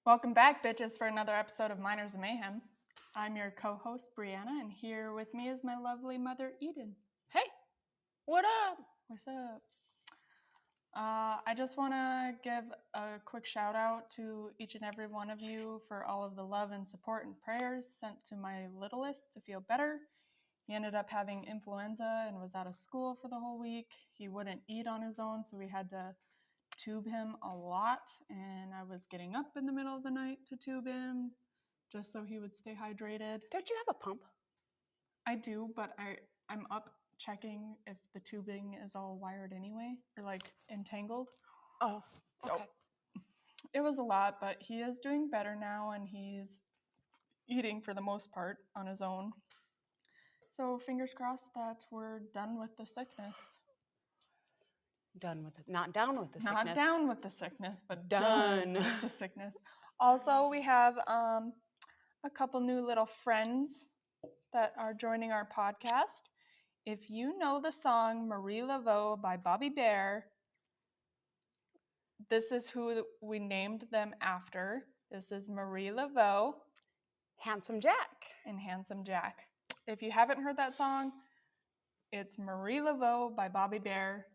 Welcome back, bitches, for another episode of Minors of Mayhem. I'm your co-host, Brianna, and here with me is my lovely mother, Eden. Hey, what up? What's up? I just want to give a quick shout out to each and every one of you for all of the love and support and prayers sent to my littlest to feel better. He ended up having influenza and was out of school for the whole week. He wouldn't eat on his own, so we had to tube him a lot, and I was getting up in the middle of the night to tube him just so he would stay hydrated. Don't you have a pump? I do, but I'm up checking if the tubing is all wired anyway, or like entangled. Oh, okay. So it was a lot, but he is doing better now, and he's eating for the most part on his own. So fingers crossed that we're done with the sickness. Done with it. Not down with the sickness. Not down with the sickness, but Done. done with the sickness. Also, we have a couple new little friends that are joining our podcast. If you know the song Marie Laveau by Bobby Bear, this is who we named them after. This is Marie Laveau Handsome Jack. and Handsome Jack. If you haven't heard that song, it's Marie Laveau by Bobby Bear.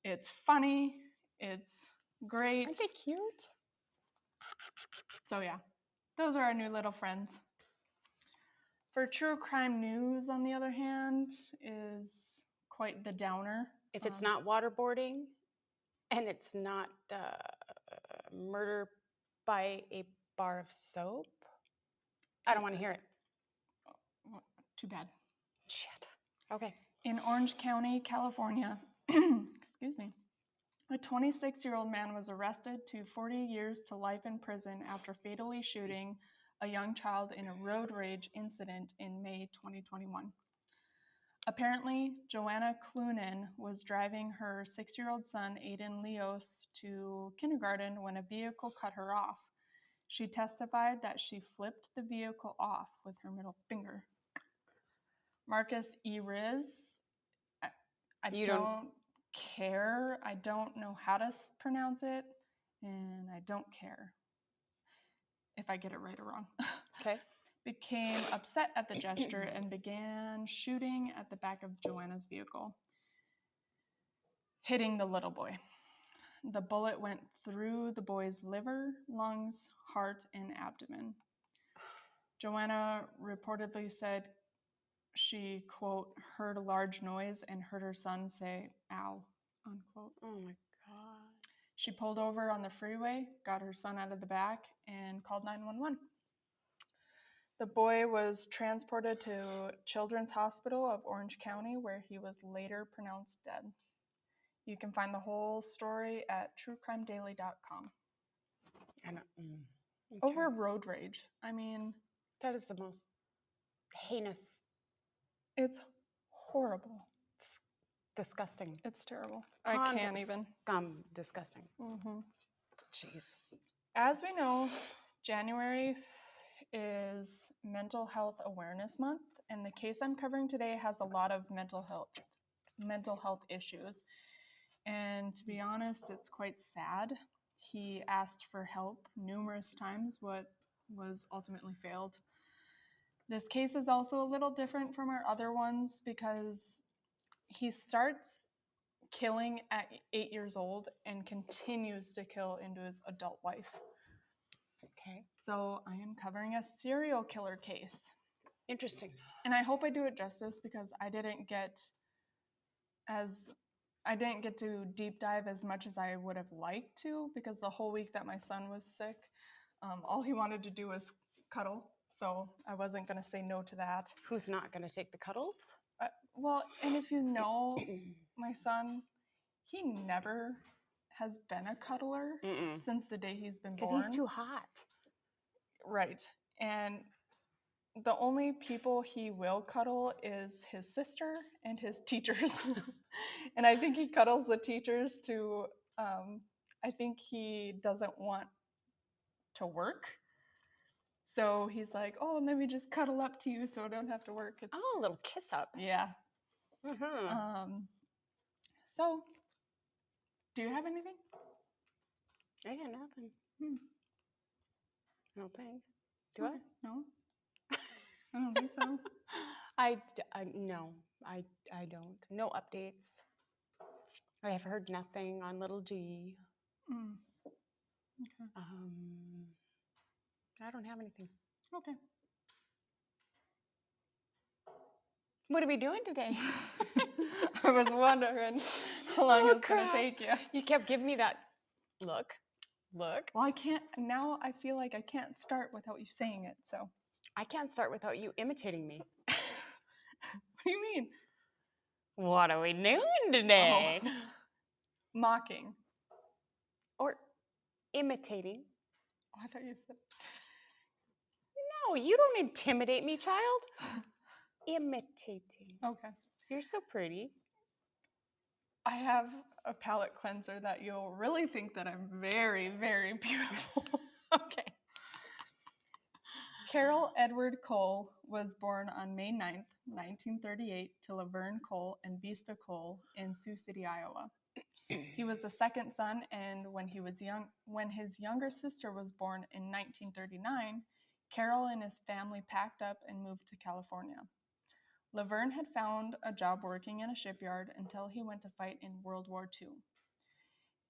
It's funny. It's great. Aren't they cute? So yeah, those are our new little friends. For true crime news, on the other hand, is quite the downer. If it's not waterboarding and it's not murder by a bar of soap, I don't want to hear it. Too bad. Shit. Okay. In Orange County, California, excuse me, a 26-year-old man was arrested to 40 years to life in prison after fatally shooting a young child in a road rage incident in May 2021. Apparently, Joanna Clunan was driving her 6-year-old son, Aiden Leos, to kindergarten when a vehicle cut her off. She testified that she flipped the vehicle off with her middle finger. Marcus E. Riz, I don't care. I don't know how to pronounce it, and I don't care if I get it right or wrong. Okay. Became upset at the gesture and began shooting at the back of Joanna's vehicle, hitting the little boy. The bullet went through the boy's liver, lungs, heart, and abdomen. Joanna reportedly said she, quote, heard a large noise and heard her son say, ow, unquote. Oh my God. She pulled over on the freeway, got her son out of the back, and called 911. The boy was transported to Children's Hospital of Orange County, where he was later pronounced dead. You can find the whole story at truecrimedaily.com. Okay. Over road rage. I mean, that is the most heinous. It's horrible. It's disgusting. It's terrible. I can't even. Disgusting. Mm-hmm. Jesus. As we know, January is Mental Health Awareness Month, and the case I'm covering today has a lot of mental health issues. And to be honest, it's quite sad. He asked for help numerous times, what was ultimately failed. This case is also a little different from our other ones because he starts killing at 8 years old and continues to kill into his adult life. Okay. So I am covering a serial killer case. Interesting. And I hope I do it justice because I didn't get to deep dive as much as I would have liked to, because the whole week that my son was sick, all he wanted to do was cuddle. So I wasn't going to say no to that. Who's not going to take the cuddles? Well, and if you know my son, he never has been a cuddler since the day he's been born. Because he's too hot. Right. And the only people he will cuddle is his sister and his teachers. And I think he cuddles the teachers to, I think he doesn't want to work. So he's like, oh, let me just cuddle up to you so I don't have to work. Oh, a little kiss up. Yeah. So, do you have anything? I got nothing. Hmm. I don't think. Do Okay. No, I don't think so. No, I don't. No updates. I have heard nothing on little G. Mm. Okay. I don't have anything. Okay. What are we doing today? I was wondering how long it was going to crap. take you. You kept giving me that look. Look. Well, I can't. Now I feel like I can't start without you saying it. So, I can't start without you imitating me. what do you mean? What are we doing today? Oh. Mocking. Or imitating. Oh, I thought you said. No, you don't intimidate me, child. Imitating. Okay. You're so pretty. I have a palette cleanser that you'll really think that I'm very, very beautiful. Okay. Carroll Edward Cole was born on May 9th, 1938, to Laverne Cole and Vista Cole in Sioux City, Iowa. He was the second son, and when his younger sister was born in 1939, Carroll and his family packed up and moved to California. Laverne had found a job working in a shipyard until he went to fight in World War II.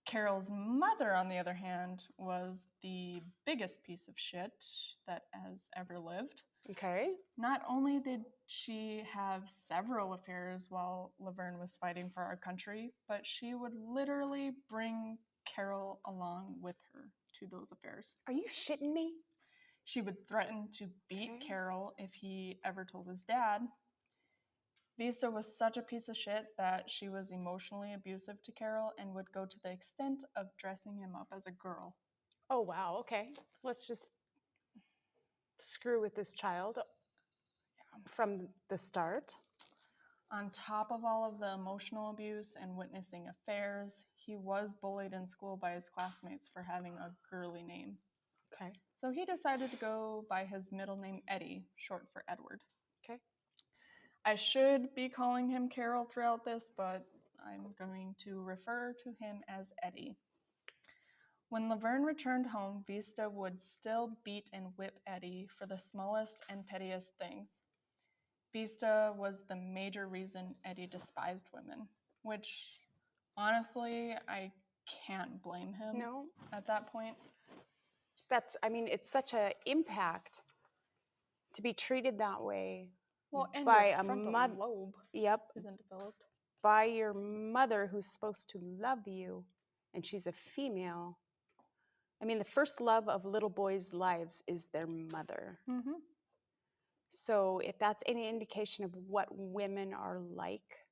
Carroll's mother, on the other hand, was the biggest piece of shit that has ever lived. Okay. Not only did she have several affairs while Laverne was fighting for our country, but she would literally bring Carroll along with her to those affairs. Are you shitting me? She would threaten to beat Okay. Carroll if he ever told his dad. Vista was such a piece of shit that she was emotionally abusive to Carroll and would go to the extent of dressing him up as a girl. Oh, wow. Okay. Let's just screw with this child from the start. On top of all of the emotional abuse and witnessing affairs, he was bullied in school by his classmates for having a girly name. Okay. So he decided to go by his middle name Eddie, short for Edward. Okay. I should be calling him Carroll throughout this, but I'm going to refer to him as Eddie. When Laverne returned home, Vista would still beat and whip Eddie for the smallest and pettiest things. Vista was the major reason Eddie despised women, which honestly, I can't blame him No, at that point. it's such an impact to be treated that way Well, and by your a frontal lobe Yep, isn't developed. by your mother who's supposed to love you, and she's a female. I mean, the first love of little boys' lives is their mother. Mm-hmm. So if that's any indication of what women are like,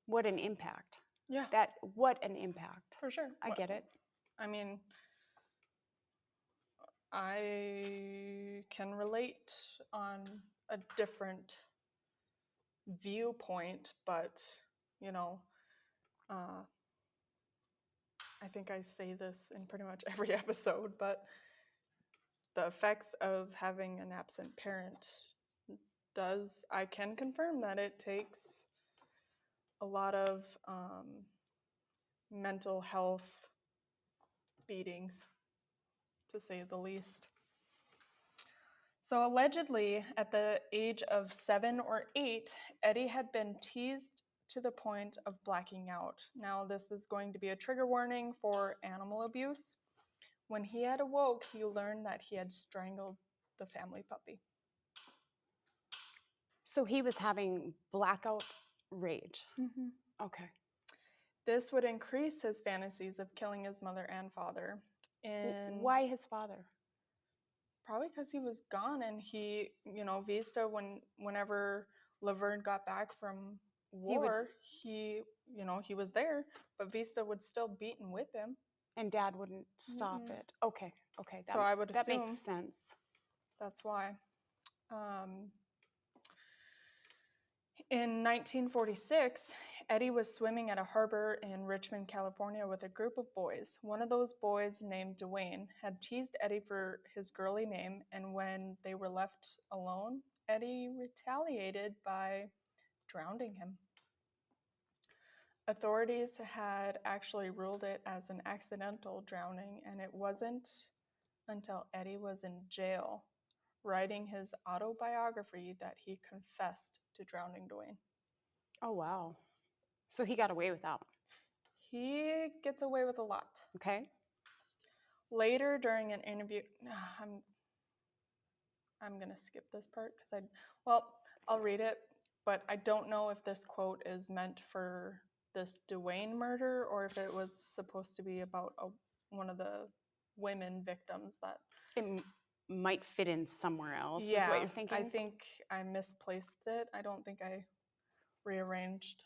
what an impact. Yeah, What an impact. for sure. I get it. I mean, I can relate on a different viewpoint, but you know, I think I say this in pretty much every episode, but the effects of having an absent parent I can confirm that it takes a lot of mental health beatings, to say the least. So allegedly, at the age of 7 or 8, Eddie had been teased to the point of blacking out. Now, this is going to be a trigger warning for animal abuse. When he had awoke, he learned that he had strangled the family puppy. So he was having blackout rage. Mm-hmm. Okay. This would increase his fantasies of killing his mother and father. Why his father? Probably because he was gone, and Vista, whenever Laverne got back from war, he was there, but Vista would still beat and whip him. And Dad wouldn't stop Mm-mm. it. Okay. So I would that assume makes sense. that's why. In 1946, Eddie was swimming at a harbor in Richmond, California with a group of boys. One of those boys, named Dwayne, had teased Eddie for his girly name, and when they were left alone, Eddie retaliated by drowning him. Authorities had actually ruled it as an accidental drowning, and it wasn't until Eddie was in jail writing his autobiography that he confessed to drowning Dwayne. Oh, wow. So he got away with that one. He gets away with a lot. Okay. Later during an interview, I'm going to skip this part because I'll read it, but I don't know if this quote is meant for this Dwayne murder or if it was supposed to be about one of the women victims that It might fit in somewhere else, is what you're thinking? I think I misplaced it. I don't think I rearranged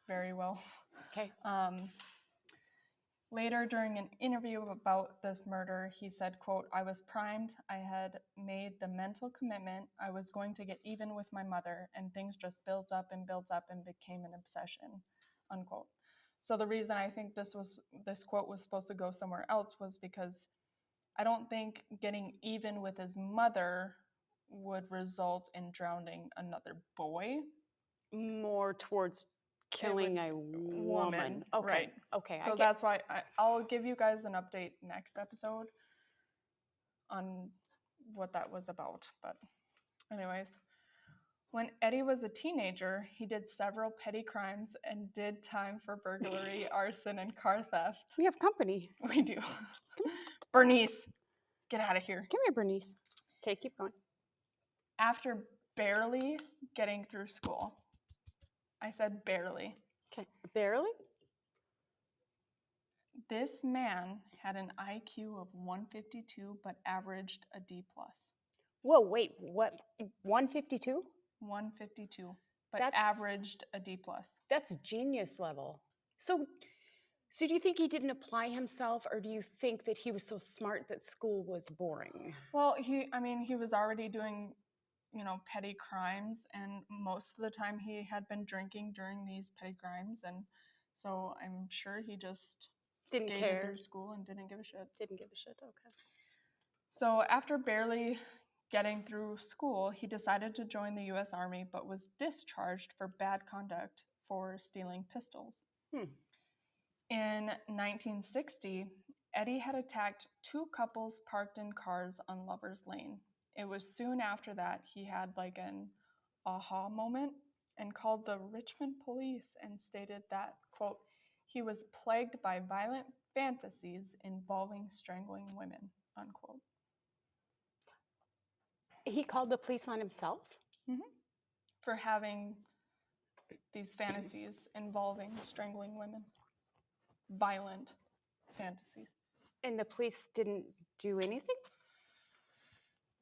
very well. Okay. Later, during an interview about this murder, he said, quote, "I was primed. I had made the mental commitment. I was going to get even with my mother, and things just built up and became an obsession," unquote. So the reason I think this quote was supposed to go somewhere else was because I don't think getting even with his mother would result in drowning another boy. More towards killing a woman. Okay. Right. Okay. So that's why I'll give you guys an update next episode on what that was about. But anyways, when Eddie was a teenager, he did several petty crimes and did time for burglary, arson, and car theft. We have company. We do. Bernice, get out of here. Come here, Bernice. Okay, keep going. After barely getting through school, I said barely. Okay, barely? This man had an IQ of 152 but averaged a D+. Whoa, wait, what? 152? 152 but averaged a D+. That's genius level. So do you think he didn't apply himself, or do you think that he was so smart that school was boring? Well, he was already doing, petty crimes, and most of the time he had been drinking during these petty crimes, and so I'm sure he just Didn't skated care. through school and didn't give a shit. Didn't give a shit, okay. So after barely getting through school, he decided to join the U.S. Army, but was discharged for bad conduct for stealing pistols. In 1960, Eddie had attacked two couples parked in cars on Lover's Lane. It was soon after that he had like an aha moment and called the Richmond police and stated that, quote, he was plagued by violent fantasies involving strangling women, unquote. He called the police on himself? For having these fantasies involving strangling women. Violent fantasies. And the police didn't do anything?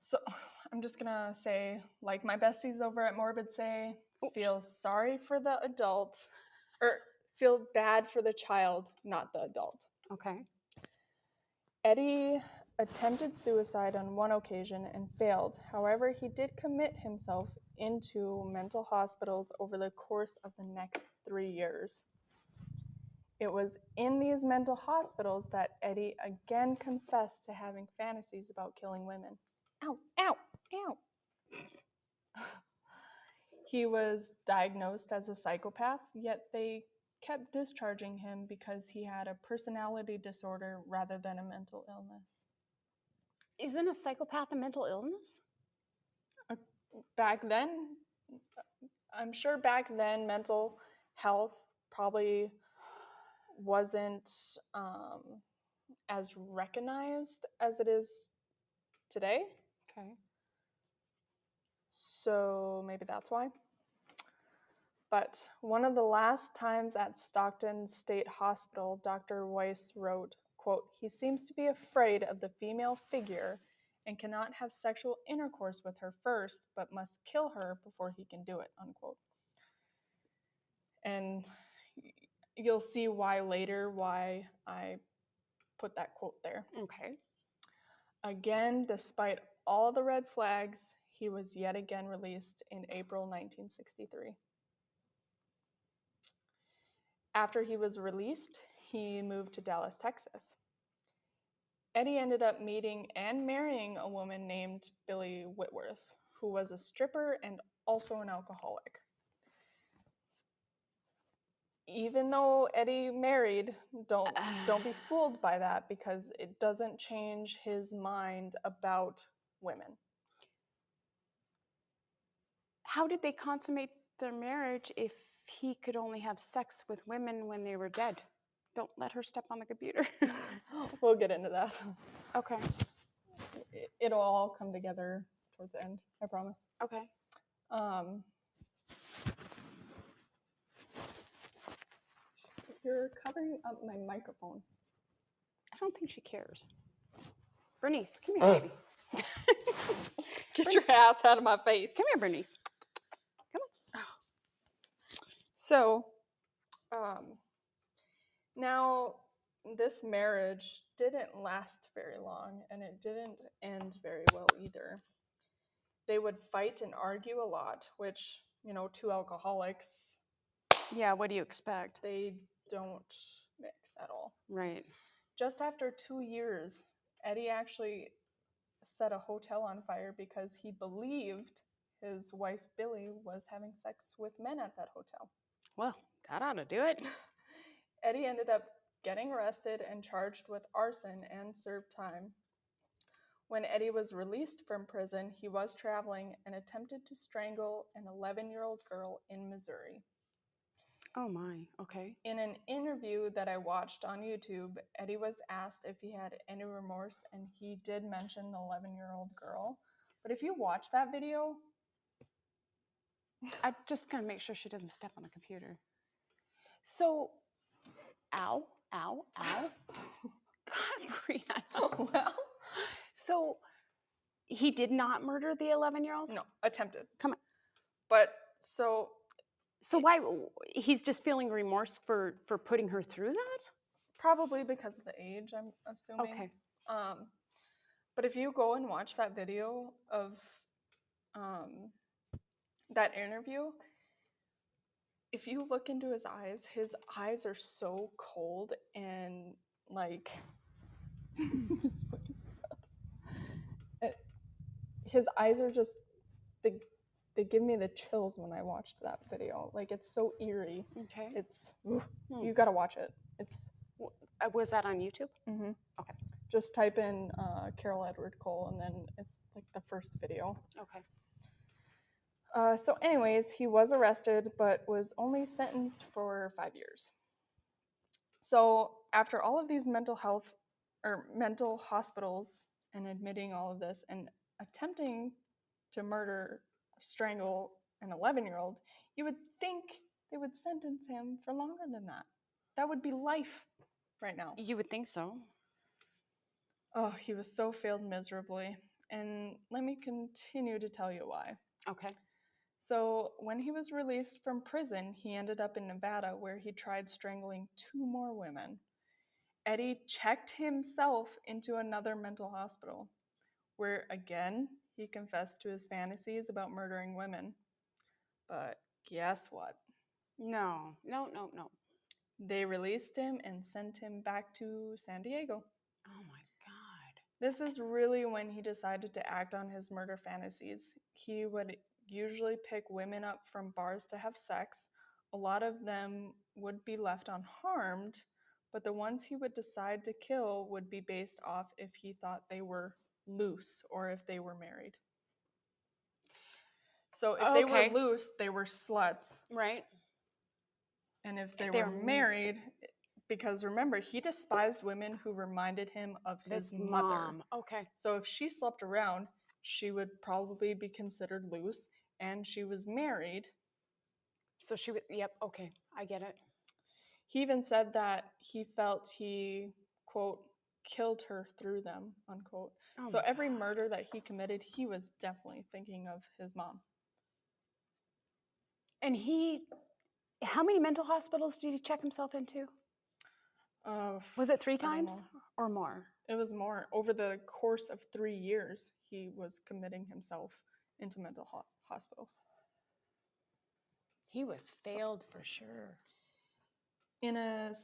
So I'm just gonna say, like my besties over at Morbid say, feel sorry for the adult, or feel bad for the child, not the adult. Okay. Eddie attempted suicide on one occasion and failed. However, he did commit himself into mental hospitals over the course of the next 3 years. It was in these mental hospitals that Eddie again confessed to having fantasies about killing women. Ow, ow, ow. He was diagnosed as a psychopath, yet they kept discharging him because he had a personality disorder rather than a mental illness. Isn't a psychopath a mental illness? Back then, I'm sure back then mental health probably wasn't as recognized as it is today. Okay. So maybe that's why. But one of the last times at Stockton State Hospital, Dr. Weiss wrote, quote, he seems to be afraid of the female figure and cannot have sexual intercourse with her first, but must kill her before he can do it, unquote. And you'll see why I put that quote there. Okay. Again, despite all the red flags, he was yet again released in April 1963. After he was released, he moved to Dallas, Texas. Eddie ended up meeting and marrying a woman named Billy Whitworth, who was a stripper and also an alcoholic. even though Eddie married, don't be fooled by that, because it doesn't change his mind about women. How did they consummate their marriage if he could only have sex with women when they were dead? Don't let her step on the computer. We'll get into that. Okay. It'll all come together towards the end, I promise. Okay. You're covering up my microphone. I don't think she cares. Bernice, come here, baby. Get your ass out of my face. Come here, Bernice. Come on. So, now this marriage didn't last very long, and it didn't end very well either. They would fight and argue a lot, which, two alcoholics, Yeah, what do you expect? they don't mix at all. Right. Just after 2 years, Eddie actually set a hotel on fire because he believed his wife Billy was having sex with men at that hotel. Well, that ought to do it. Eddie ended up getting arrested and charged with arson and served time. When Eddie was released from prison, he was traveling and attempted to strangle an 11-year-old girl in Missouri. Oh my, okay. In an interview that I watched on YouTube, Eddie was asked if he had any remorse, and he did mention the 11-year-old girl. But if you watch that video, I'm just going to make sure she doesn't step on the computer. So, ow. God, Brianna. well, So, he did not murder the 11-year-old? no, attempted. Come on. But so why? He's just feeling remorse for putting her through that? probably because of the age, I'm assuming. Okay. But if you go and watch that video of that interview, if you look into his eyes are so cold and like his eyes are just they give me the chills when I watched that video. Like, it's so eerie. Okay. It's you gotta watch it. It's was that on YouTube? mm-hmm. Okay. Just type in Carroll Edward Cole, and then it's like the first video. Okay. So anyways, he was arrested, but was only sentenced for 5 years. So after all of these mental hospitals and admitting all of this and attempting to strangle an 11-year-old, you would think they would sentence him for longer than that. That would be life right now. You would think so. Oh, he was so failed miserably. And let me continue to tell you why. Okay. So when he was released from prison, he ended up in Nevada, where he tried strangling 2 more women. Eddie checked himself into another mental hospital, where again, he confessed to his fantasies about murdering women. But guess what? No. They released him and sent him back to San Diego. Oh my God. This is really when he decided to act on his murder fantasies. He would usually pick women up from bars to have sex. A lot of them would be left unharmed, but the ones he would decide to kill would be based off if he thought they were loose or if they were married. So if they were loose, they were sluts. Right. And if they were married, because remember, he despised women who reminded him of his mother. Mom. Okay. So if she slept around, she would probably be considered loose, and she was married. So she would, yep, okay, I get it. He even said that he felt he, quote, killed her through them, unquote. Oh so every murder that he committed, he was definitely thinking of his mom. And how many mental hospitals did he check himself into? Was it 3 times or more? It was more. Over the course of 3 years, he was committing himself into mental hospitals. He was failed for sure. In a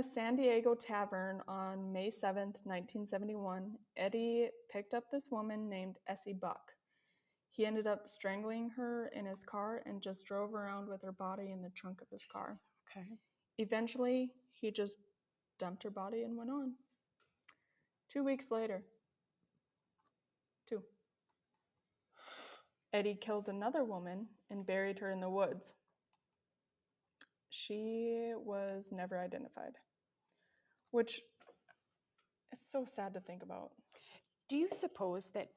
San Diego tavern on May 7th, 1971, Eddie picked up this woman named Essie Buck. He ended up strangling her in his car and just drove around with her body in the trunk of his car. Okay. Eventually, he just dumped her body and went on. 2 weeks later, Eddie killed another woman and buried her in the woods. She was never identified, which is so sad to think about. Do you suppose that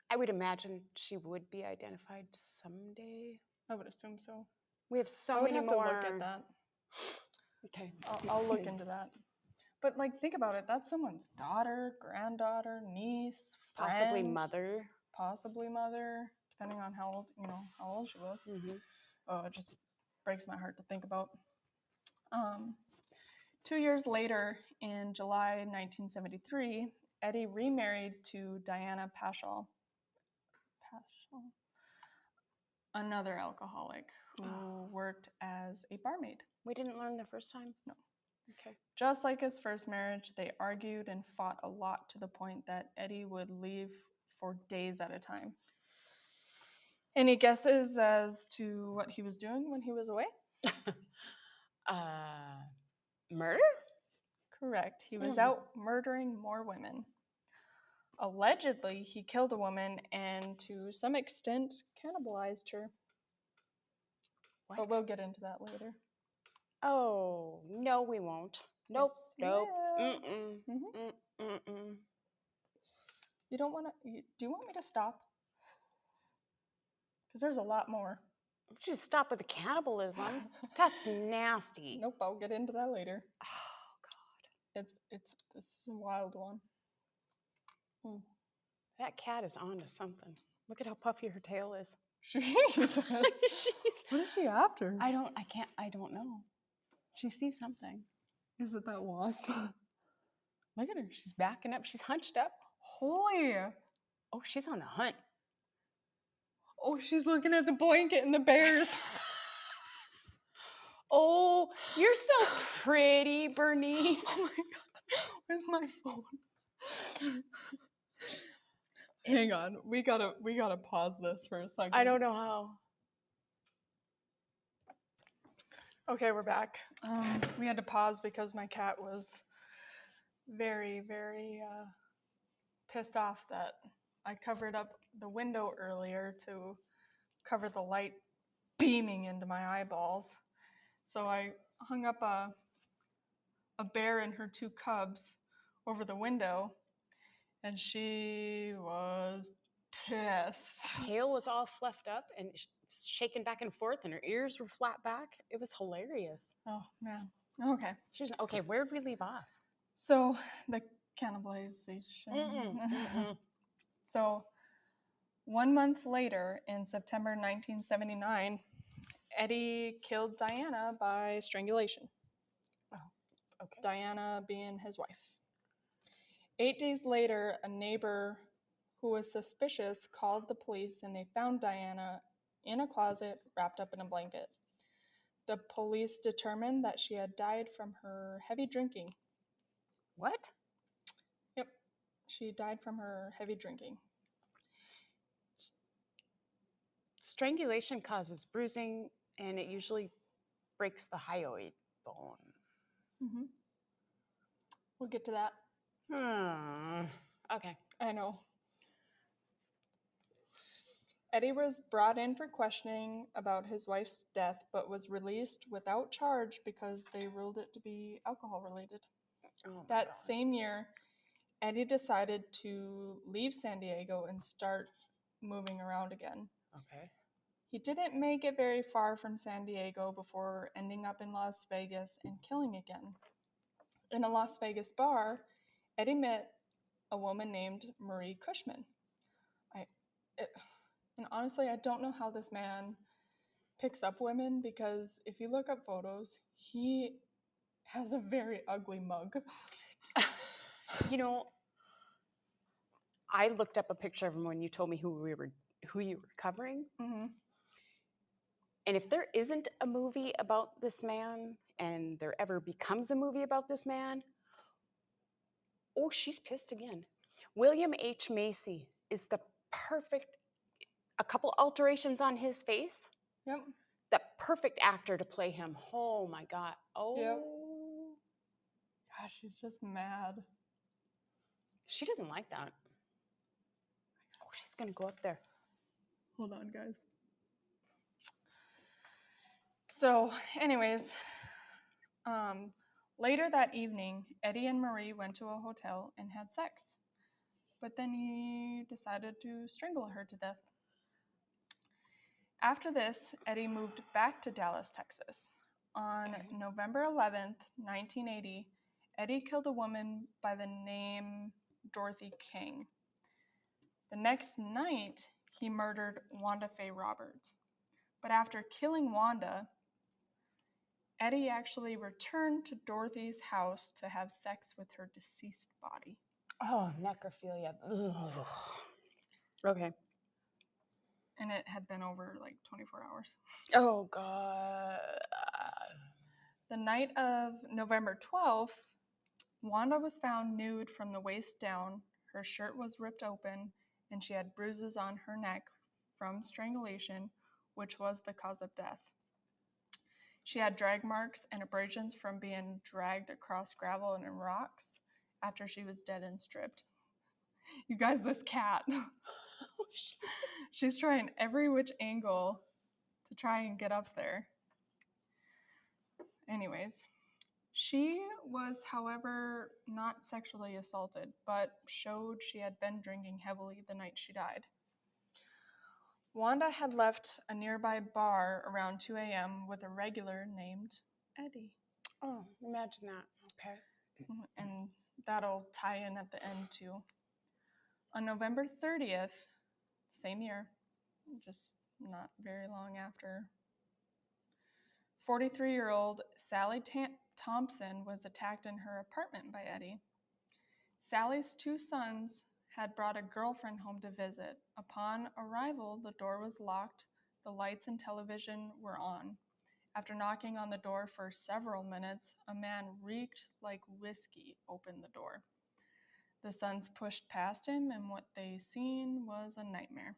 I would imagine she would be identified someday? I would assume so. We have so I would many have more. to look at that. Okay. I'll look into that. But like, think about it. That's someone's daughter, granddaughter, niece, Possibly friend, mother. possibly mother, depending on how old she was. Mm-hmm. Oh, it just breaks my heart to think about. 2 years later, in July 1973, Eddie remarried to Diana Paschal, another alcoholic who worked as a barmaid. We didn't learn the first time? No. Okay. Just like his first marriage, they argued and fought a lot to the point that Eddie would leave for days at a time. Any guesses as to what he was doing when he was away? Murder? Correct. He was out murdering more women. Allegedly, he killed a woman and to some extent cannibalized her. What? But we'll get into that later. Oh, no, we won't. Nope. Yes, Nope. we will. Mm-mm. Mm-mm. You don't want to. Do you want me to stop? Because there's a lot more. Just stop with the cannibalism. That's nasty. Nope, I'll get into that later. Oh God. This is a wild one. That cat is on to something. Look at how puffy her tail is. Jesus. What is she after? I don't know. She sees something. Is it that wasp? Look at her. She's backing up. She's hunched up. Holy. Oh, she's on the hunt. Oh, she's looking at the blanket and the bears. Oh, you're so pretty, Bernice. Oh my God. Where's my phone? Hang on. We gotta pause this for a second. I don't know how. Okay, we're back. We had to pause because my cat was very, very pissed off that I covered up the window earlier to cover the light beaming into my eyeballs. So I hung up a bear and her 2 cubs over the window, and she was pissed. Tail was all fluffed up and shaking back and forth, and her ears were flat back. It was hilarious. Oh, man. Okay. Okay, where did we leave off? So the cannibalization. So 1 month later, in September 1979, Eddie killed Diana by strangulation. Oh, okay. Diana being his wife. 8 days later, a neighbor who was suspicious called the police and they found Diana in a closet wrapped up in a blanket. The police determined that she had died from her heavy drinking. What? Yep, she died from her heavy drinking. Strangulation causes bruising, and it usually breaks the hyoid bone. Mm-hmm. We'll get to that. Okay. I know. Eddie was brought in for questioning about his wife's death, but was released without charge because they ruled it to be alcohol related. Oh That God. same year, Eddie decided to leave San Diego and start moving around again. Okay. He didn't make it very far from San Diego before ending up in Las Vegas and killing again. In a Las Vegas bar, Eddie met a woman named Marie Cushman. And honestly, I don't know how this man picks up women, because if you look up photos, he has a very ugly mug. You know, I looked up a picture of him when you told me who you were covering. Mm-hmm. And if there isn't a movie about this man, and there ever becomes a movie about this man, oh, she's pissed again. William H. Macy is the perfect, a couple alterations on his face, Yep. the perfect actor to play him. Oh my God. Oh, Yep. Gosh, she's just mad. she doesn't like that. Oh, she's going to go up there. Hold on, guys. So, anyways, later that evening, Eddie and Marie went to a hotel and had sex. But then he decided to strangle her to death. After this, Eddie moved back to Dallas, Texas. On November 11th, 1980, Eddie killed a woman by the name Dorothy King. The next night, he murdered Wanda Faye Roberts. But after killing Wanda, Eddie actually returned to Dorothy's house to have sex with her deceased body. Oh, necrophilia. Ugh. Okay. And it had been over like 24 hours. Oh, God. The night of November 12th, Wanda was found nude from the waist down. Her shirt was ripped open, and she had bruises on her neck from strangulation, which was the cause of death. She had drag marks and abrasions from being dragged across gravel and rocks after she was dead and stripped. You guys, this cat. Oh, shit. She's trying every which angle to try and get up there. Anyways, she was, however, not sexually assaulted, but showed she had been drinking heavily the night she died. Wanda had left a nearby bar around 2 a.m. with a regular named Eddie. Oh, imagine that. Okay. And that'll tie in at the end too. On November 30th, same year, just not very long after, 43-year-old Sally Thompson was attacked in her apartment by Eddie. Sally's two sons had brought a girlfriend home to visit. Upon arrival, the door was locked, the lights and television were on. After knocking on the door for several minutes, a man reeked like whiskey opened the door. The sons pushed past him, and what they seen was a nightmare.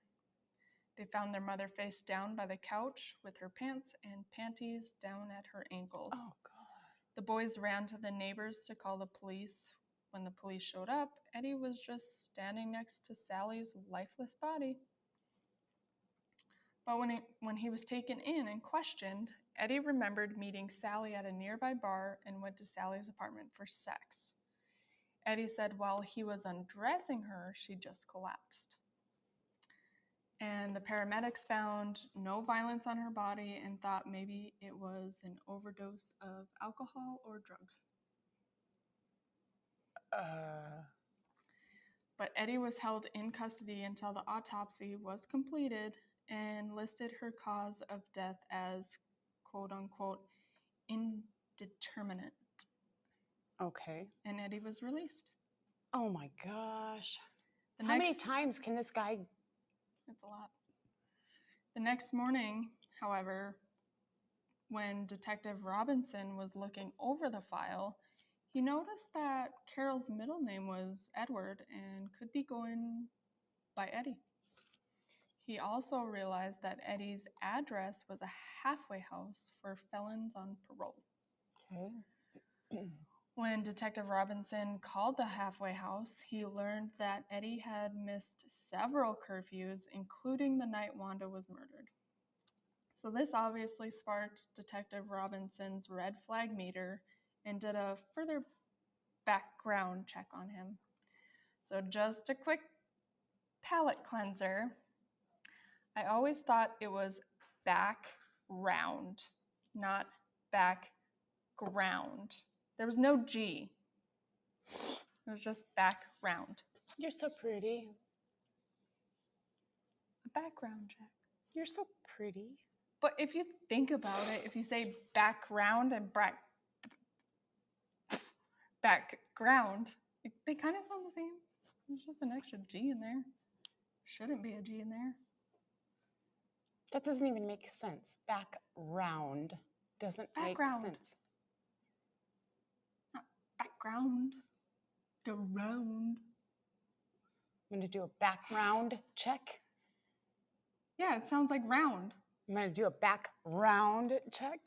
They found their mother face down by the couch with her pants and panties down at her ankles. Oh, God. The boys ran to the neighbors to call the police. When the police showed up, Eddie was just standing next to Sally's lifeless body. But when he was taken in and questioned, Eddie remembered meeting Sally at a nearby bar and went to Sally's apartment for sex. Eddie said while he was undressing her, she just collapsed. And the paramedics found no violence on her body and thought maybe it was an overdose of alcohol or drugs. But Eddie was held in custody until the autopsy was completed and listed her cause of death as quote-unquote indeterminate. Okay. And Eddie was released. Oh, my gosh. How many times can this guy... It's a lot. The next morning, however, when Detective Robinson was looking over the file, he noticed that Carroll's middle name was Edward and could be going by Eddie. He also realized that Eddie's address was a halfway house for felons on parole. Okay. When Detective Robinson called the halfway house, he learned that Eddie had missed several curfews, including the night Wanda was murdered. So this obviously sparked Detective Robinson's red flag meter and did a further background check on him. So just a quick palate cleanser. I always thought it was background, not background. There was no G. It was just background. You're so pretty. A background check. You're so pretty. But if you think about it, if you say background and background, they kind of sound the same. There's just an extra G in there. Shouldn't be a G in there. That doesn't even make sense. Background doesn't Background. make sense. Not background. Go round. I'm going to do a background check. Yeah, it sounds like round. I'm going to do a background check.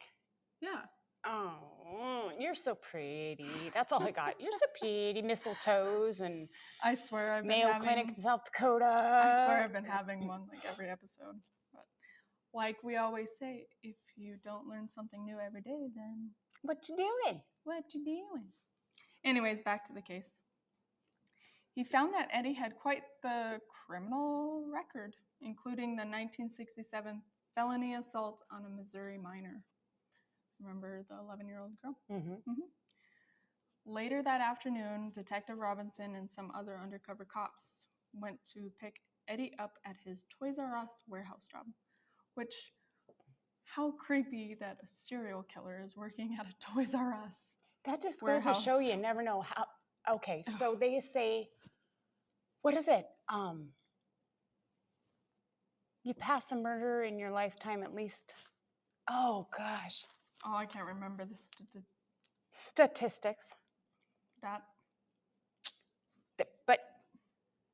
Yeah. Oh, you're so pretty. That's all I got. You're so pretty. Mistletoes and I swear I've been Mayo having Clinic in South Dakota. I swear I've been having one like every episode. But like we always say, if you don't learn something new every day, then What you doing? what you doing? Anyways, back to the case. He found that Eddie had quite the criminal record, including the 1967 felony assault on a Missouri minor. Remember the 11-year-old girl? Mm-hmm. Later that afternoon, Detective Robinson and some other undercover cops went to pick Eddie up at his Toys R Us warehouse job, which, how creepy that a serial killer is working at a Toys R Us. That just goes to show you never know how. Okay, so they say, what is it? You pass a murder in your lifetime at least. Oh gosh. Oh, I can't remember the Statistics. that. But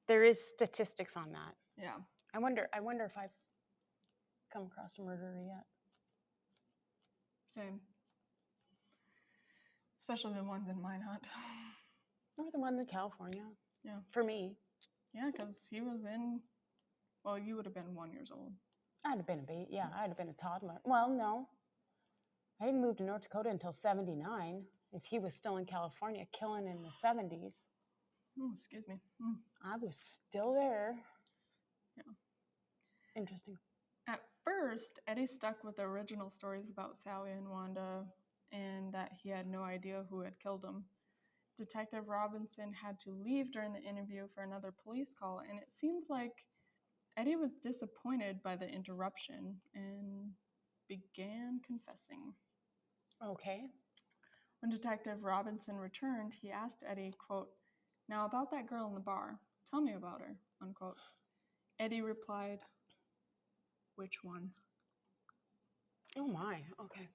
there is statistics on that. Yeah. I wonder if I've come across a murderer yet. Same. Especially the ones in Minot. Or the one in California. Yeah. For me. Yeah, because he was in, well, you would have been 1 year old. I'd have been a baby. Yeah, I'd have been a toddler. Well, no. I didn't move to North Dakota until 79. If he was still in California killing in the 70s. Oh, excuse me. I was still there. Yeah. Interesting. At first, Eddie stuck with the original stories about Sally and Wanda and that he had no idea who had killed them. Detective Robinson had to leave during the interview for another police call, and it seemed like Eddie was disappointed by the interruption and began confessing. Okay. When Detective Robinson returned, he asked Eddie, quote, "Now about that girl in the bar, tell me about her," unquote. Eddie replied, "Which one?" Oh my, okay.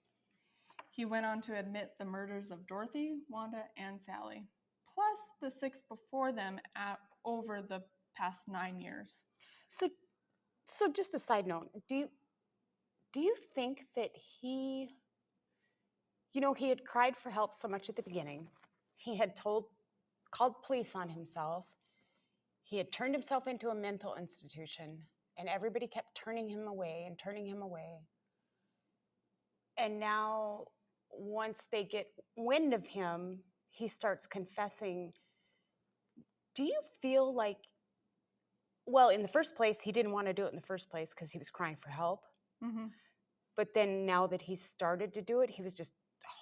He went on to admit the murders of Dorothy, Wanda, and Sally, plus the 6 before them over the past 9 years. So just a side note, do you think that he had cried for help so much at the beginning. He had called police on himself. He had turned himself into a mental institution, and everybody kept turning him away and turning him away. And now, once they get wind of him, he starts confessing. Do you feel like, well, in the first place, he didn't want to do it in the first place because he was crying for help. Mm-hmm. But then now that he started to do it, he was just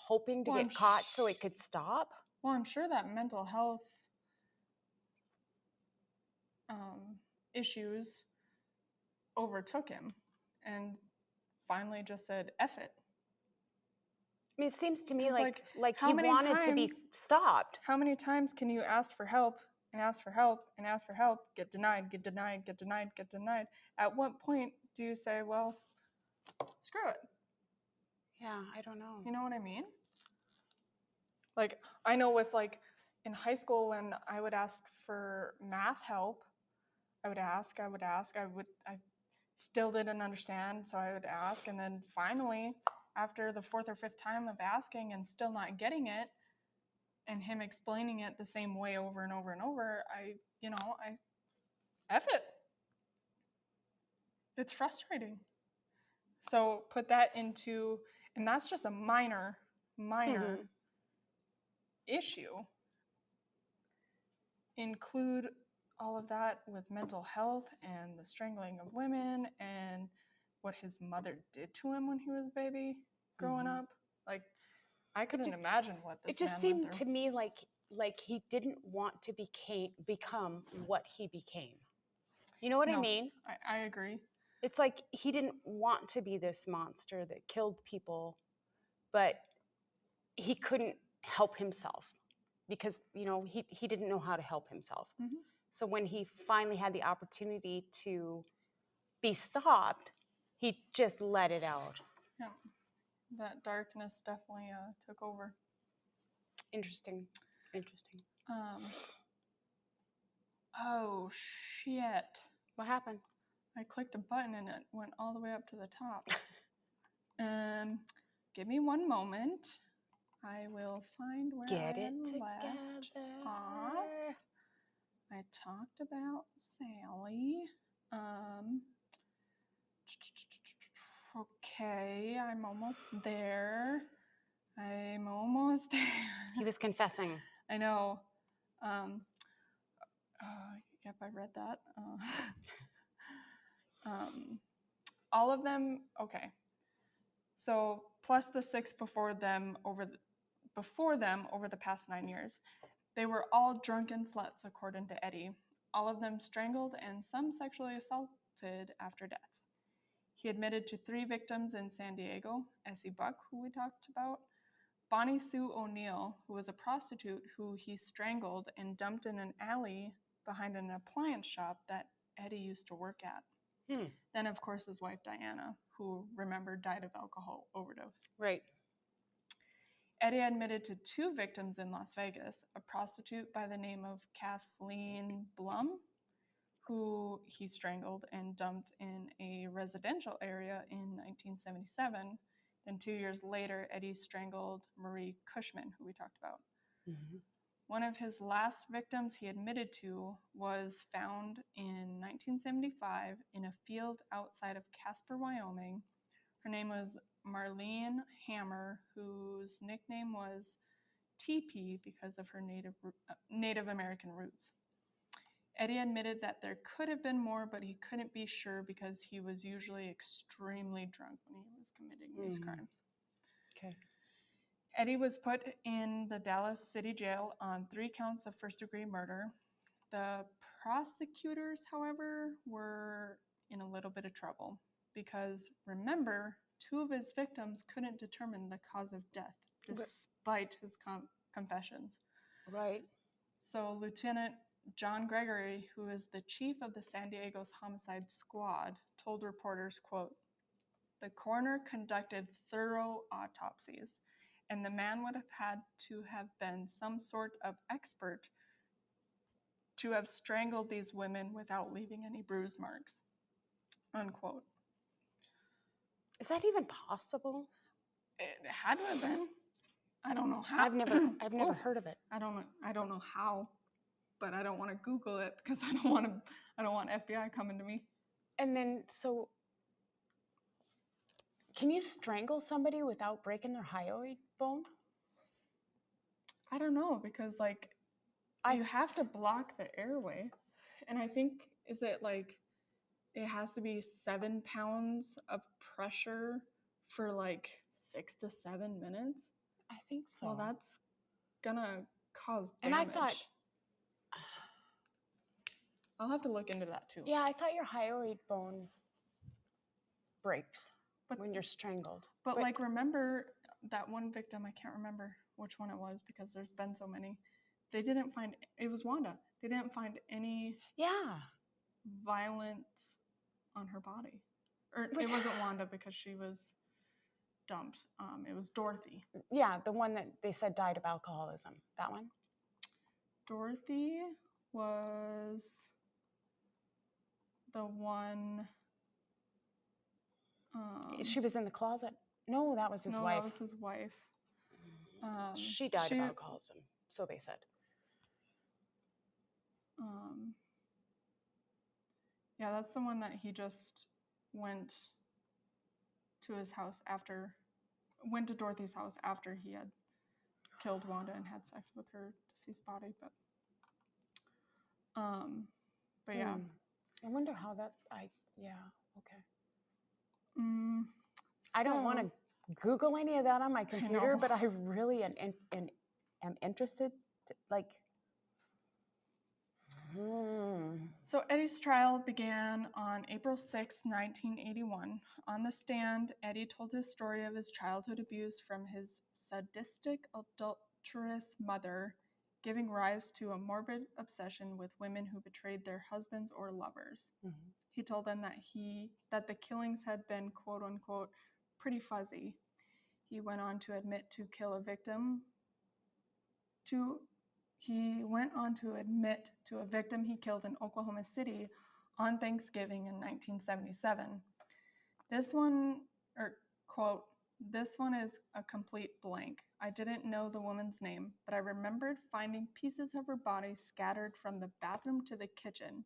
hoping to get caught so it could stop? Well, I'm sure that mental health issues overtook him and finally just said, F it. I mean, it seems to me like how he many wanted to be stopped. How many times can you ask for help and ask for help and ask for help, get denied, get denied, get denied, get denied? At what point do you say, well, screw it? Yeah, I don't know. You know what I mean? Like, I know with in high school when I would ask for math help, I still didn't understand, so I would ask, and then finally, after the 4th or 5th time of asking and still not getting it, and him explaining it the same way over and over and over, I F it. It's frustrating. So put that into, and that's just a minor issue. Include all of that with mental health and the strangling of women and what his mother did to him when he was a baby growing up. Like, I couldn't imagine what this man went through. It just seemed to me like he didn't want to become what he became. You know what I mean? I agree. It's like he didn't want to be this monster that killed people, but he couldn't help himself because, he didn't know how to help himself. Mm-hmm. So when he finally had the opportunity to be stopped, he just let it out. Yeah, that darkness definitely took over. Interesting. Oh, shit. What happened? I clicked a button and it went all the way up to the top. Give me one moment. I will find where Get I it left together. off. I talked about Sally. Okay, I'm almost there. I'm almost there. He was confessing. I know. Yep, I read that. All of them, okay. So plus the 6 before them over the past 9 years. They were all drunken sluts, according to Eddie. All of them strangled and some sexually assaulted after death. He admitted to 3 victims in San Diego: Essie Buck, who we talked about, Bonnie Sue O'Neill, who was a prostitute who he strangled and dumped in an alley behind an appliance shop that Eddie used to work at. Then, of course, his wife, Diana, who, remember, died of alcohol overdose. Right. Eddie admitted to 2 victims in Las Vegas: a prostitute by the name of Kathleen Blum, who he strangled and dumped in a residential area in 1977. Then 2 years later, Eddie strangled Marie Cushman, who we talked about. Mm-hmm. One of his last victims he admitted to was found in 1975 in a field outside of Casper, Wyoming. Her name was Marlene Hammer, whose nickname was TP because of her Native American roots. Eddie admitted that there could have been more, but he couldn't be sure because he was usually extremely drunk when he was committing these crimes. Okay. Eddie was put in the Dallas City Jail on 3 counts of first-degree murder. The prosecutors, however, were in a little bit of trouble because, remember, 2 of his victims couldn't determine the cause of death despite his confessions. Right. So Lieutenant John Gregory, who is the chief of the San Diego's homicide squad, told reporters, quote, "The coroner conducted thorough autopsies, and the man would have had to have been some sort of expert to have strangled these women without leaving any bruise marks," unquote. Is that even possible? It had to have been. I don't know how. I've never heard of it. I don't know how, but I don't want to Google it because I don't want FBI coming to me. And then, so can you strangle somebody without breaking their hyoid bone? I don't know, because like you have to block the airway, and I think it has to be 7 pounds of pressure for like 6 to 7 minutes. I think so. Well, that's gonna cause damage. And I thought, I'll have to look into that too. yeah, I thought your hyoid bone breaks when you're strangled. But like, remember that one victim, I can't remember which one it was because there's been so many. They didn't find, it was Wanda. They didn't find any violence on her body. Or it wasn't Wanda because she was dumped. It was Dorothy. Yeah, the one that they said died of alcoholism. That one? Dorothy was the one. She was in the closet. No, that was his wife. No, that was his wife. She died of alcoholism, so they said. Yeah, that's the one that he just went to Dorothy's house after he had killed Wanda and had sex with her deceased body. But yeah. I wonder how that. Okay. I don't want to Google any of that on my computer, but I really am interested. So Eddie's trial began on April 6, 1981. On the stand, Eddie told his story of his childhood abuse from his sadistic, adulterous mother, giving rise to a morbid obsession with women who betrayed their husbands or lovers. Mm-hmm. He told them that the killings had been, quote unquote, pretty fuzzy. He went on to admit to kill a victim He went on to admit to a victim he killed in Oklahoma City on Thanksgiving in 1977. This one, or quote, this one is a complete blank. I didn't know the woman's name, but I remembered finding pieces of her body scattered from the bathroom to the kitchen.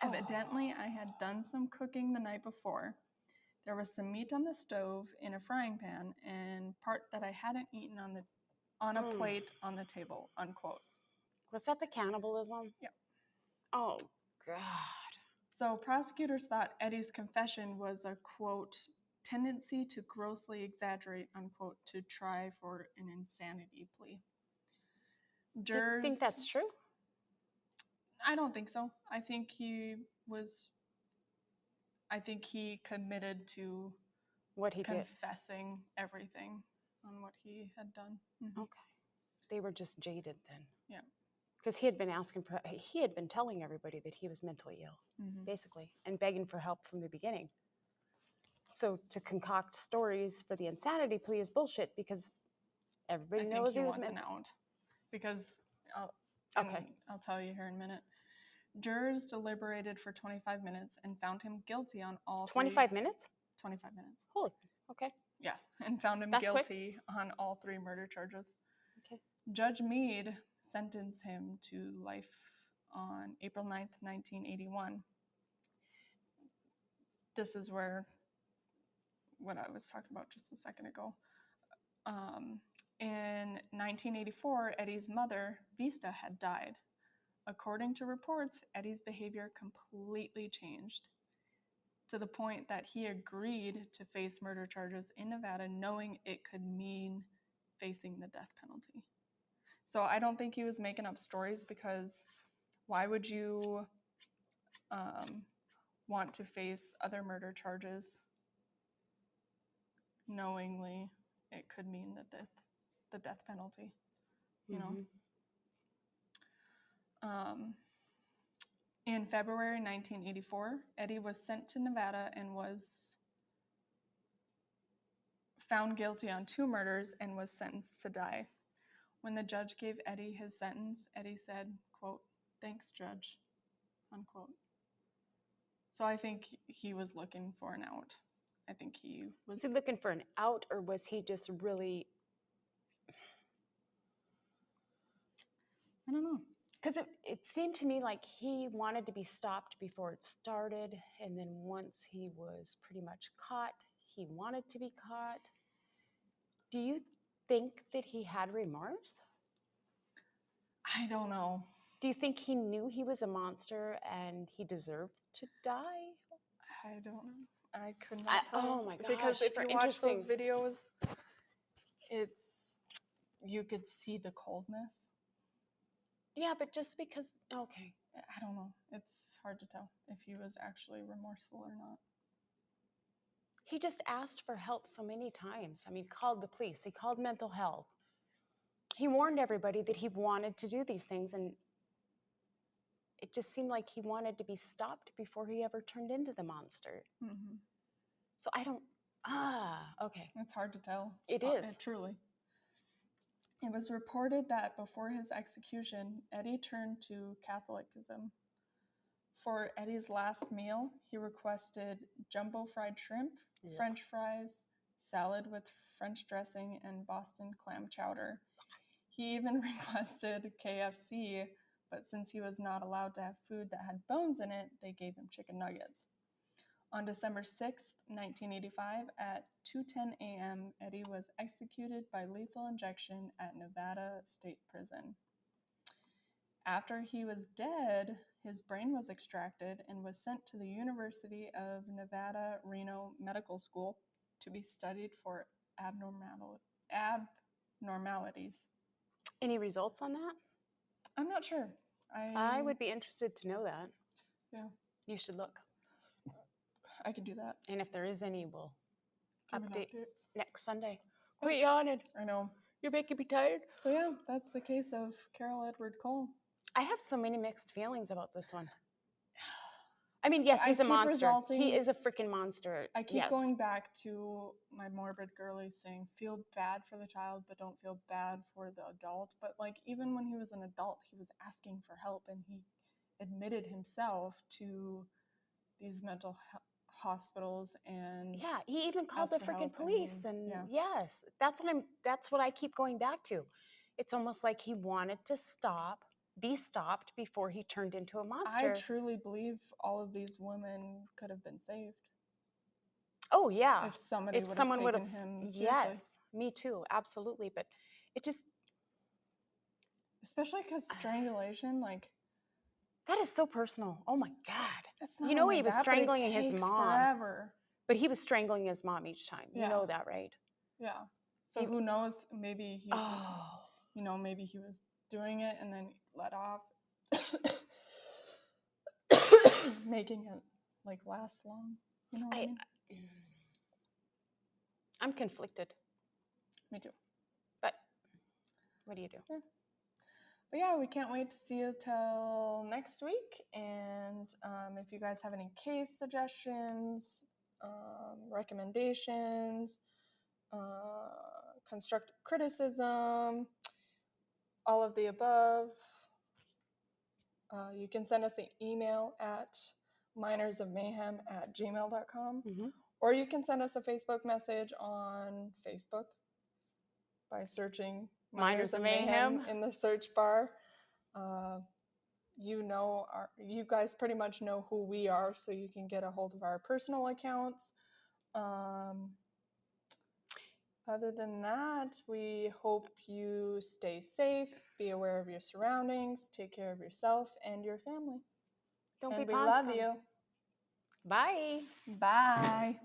Evidently, I had done some cooking the night before. There was some meat on the stove in a frying pan and part that I hadn't eaten on a plate on the table, unquote. Was that the cannibalism? Yeah. Oh, God. So prosecutors thought Eddie's confession was a, quote, tendency to grossly exaggerate, unquote, to try for an insanity plea. Do you think that's true? I don't think so. I think he committed to What he did? confessing everything on what he had done. Mm-hmm. Okay. They were just jaded then. Yeah. Because he had been telling everybody that he was mentally ill, Mm-hmm. basically, and begging for help from the beginning. So to concoct stories for the insanity plea is bullshit because everybody knows he was wants an out. Because I'll tell you here in a minute. Jurors deliberated for 25 minutes and found him guilty on all 25 minutes? 25 minutes. Holy, okay. Yeah, and found him guilty on all 3 murder charges. Okay. Judge Meade sentenced him to life on April 9th, 1981. This is where what I was talking about just a second ago. In 1984, Eddie's mother, Vista, had died. According to reports, Eddie's behavior completely changed to the point that he agreed to face murder charges in Nevada, knowing it could mean facing the death penalty. So I don't think he was making up stories, because why would you want to face other murder charges knowingly it could mean the death penalty, you know? In February 1984, Eddie was sent to Nevada and was found guilty on 2 murders and was sentenced to die. When the judge gave Eddie his sentence, Eddie said, quote, "Thanks, Judge," unquote. So I think he was looking for an out. I think he was... Was he looking for an out, or was he just really... I don't know. Because it seemed to me like he wanted to be stopped before it started, and then once he was pretty much caught, he wanted to be caught. Do you think that he had remorse? I don't know. Do you think he knew he was a monster and he deserved to die? I don't know. I could not tell. Oh my gosh. Because if you watch those videos, you could see the coldness. Yeah, but just because, okay. I don't know. It's hard to tell if he was actually remorseful or not. He just asked for help so many times. I mean, he called the police. He called mental health. He warned everybody that he wanted to do these things, and it just seemed like he wanted to be stopped before he ever turned into the monster. Mm-hmm. So I don't, okay. It's hard to tell. It is. Truly. It was reported that before his execution, Eddie turned to Catholicism. For Eddie's last meal, he requested jumbo fried shrimp, French fries, salad with French dressing, and Boston clam chowder. He even requested KFC, but since he was not allowed to have food that had bones in it, they gave him chicken nuggets. On December 6th, 1985, at 2:10 a.m., Eddie was executed by lethal injection at Nevada State Prison. After he was dead, his brain was extracted and was sent to the University of Nevada, Reno Medical School to be studied for abnormalities. Any results on that? I'm not sure. I would be interested to know that. Yeah. You should look. I can do that. And if there is any, we'll update next Sunday. Oh. Quit yawning. I know. You're making me tired. So yeah, that's the case of Carroll Edward Cole. I have so many mixed feelings about this one. I mean, yes, I he's a keep monster. resulting- He is a freaking monster. I keep yes. going back to my morbid girly saying, feel bad for the child, but don't feel bad for the adult. But like, even when he was an adult, he was asking for help, and he admitted himself to these mental hospitals, and Yeah, he even called the asked for freaking help, police, and and yes, that's what I keep going back to. It's almost like he wanted to be stopped before he turned into a I monster. truly believe all of these women could have been saved Oh yeah, if somebody if would have someone would taken have, him seriously. yes, me too, absolutely. But it just, Especially because strangulation, like, that is so personal. Oh my God. it's not You know only he was that, but it strangling his takes mom. forever. But he was strangling his mom each time. You Yeah. know that, right? Yeah. So He- who knows? Maybe he, Oh. maybe he was doing it and then let off, making it like last long. You know what I mean? I'm conflicted. Me too. But what do you do? Yeah. But yeah, we can't wait to see you till next week. And if you guys have any case suggestions, recommendations, constructive criticism, all of the above, you can send us an email at minersofmayhem@gmail.com. Mm-hmm. Or you can send us a Facebook message on Facebook by searching Miners of Mayhem in the search bar. You guys pretty much know who we are, so you can get a hold of our personal accounts. Other than that, we hope you stay safe, be aware of your surroundings, take care of yourself and your family. Don't And be we pawns love from- you. Bye. Bye.